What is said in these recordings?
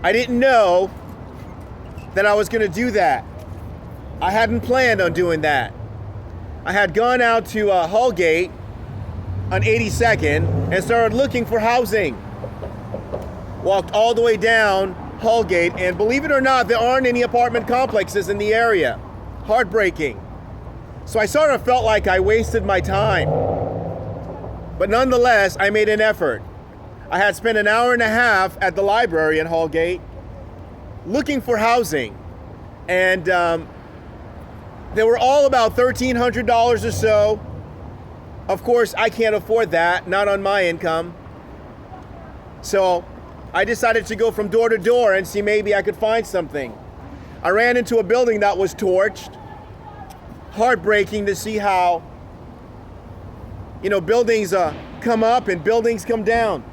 I didn't know that I was going to do that. I hadn't planned on doing that. I had gone out to Hallgate on 82nd and started looking for housing. Walked all the way down Hallgate, and believe it or not, there aren't any apartment complexes in the area. Heartbreaking. So I sort of felt like I wasted my time. But nonetheless, I made an effort. I had spent an hour and a half at the library in Hallgate looking for housing. And they were all about $1,300 or so. Of course, I can't afford that, not on my income. So I decided to go from door to door and see maybe I could find something. I ran into a building that was torched. Heartbreaking to see how, buildings come up and buildings come down.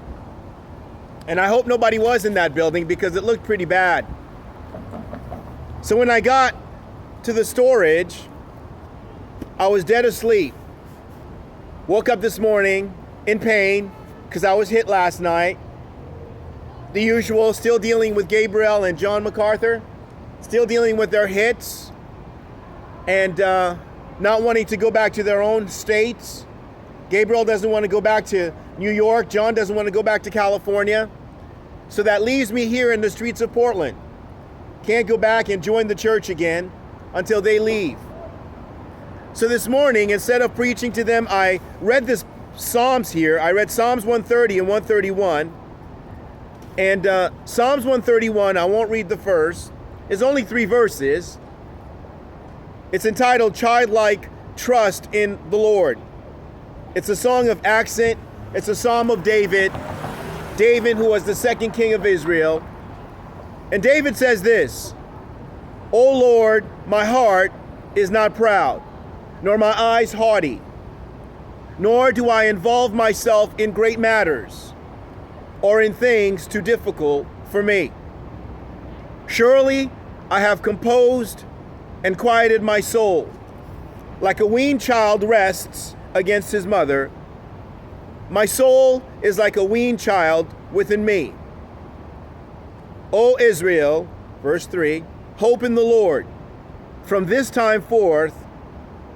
And I hope nobody was in that building because it looked pretty bad. So when I got to the storage, I was dead asleep. Woke up this morning in pain because I was hit last night. The usual, still dealing with Gabriel and John MacArthur, still dealing with their hits, and not wanting to go back to their own states. Gabriel doesn't want to go back to New York. John doesn't want to go back to California. So that leaves me here in the streets of Portland. Can't go back and join the church again until they leave. So this morning, instead of preaching to them, I read this Psalms here. I read Psalms 130 and 131. And Psalms 131, I won't read the first. It's only 3 verses. It's entitled Childlike Trust in the Lord. It's a song of accent. It's a psalm of David. David, who was the second king of Israel. And David says this, O Lord, my heart is not proud, nor my eyes haughty, nor do I involve myself in great matters, or in things too difficult for me. Surely I have composed and quieted my soul, like a weaned child rests against his mother. My soul is like a weaned child within me. O Israel, verse 3, hope in the Lord from this time forth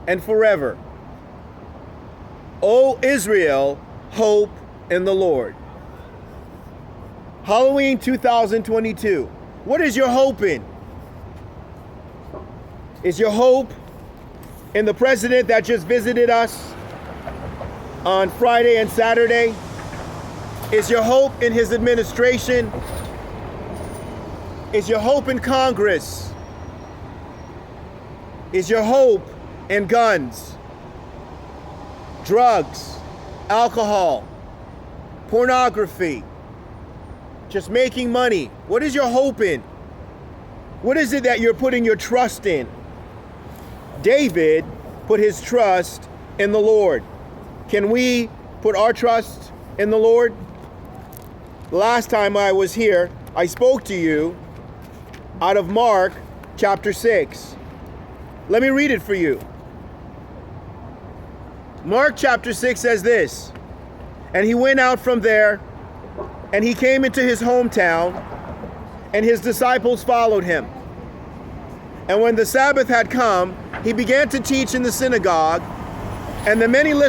and forever. O Israel, hope in the Lord. Halloween 2022. What is your hope in? Is your hope in the president that just visited us on Friday and Saturday? Is your hope in his administration? Is your hope in Congress? Is your hope in guns, drugs, alcohol, pornography, just making money? What is your hope in? What is it that you're putting your trust in? David put his trust in the Lord. Can we put our trust in the Lord? The last time I was here, I spoke to you out of Mark chapter 6. Let me read it for you. Mark chapter 6 says this, and he went out from there, and he came into his hometown, and his disciples followed him. And when the Sabbath had come, he began to teach in the synagogue, and the many listened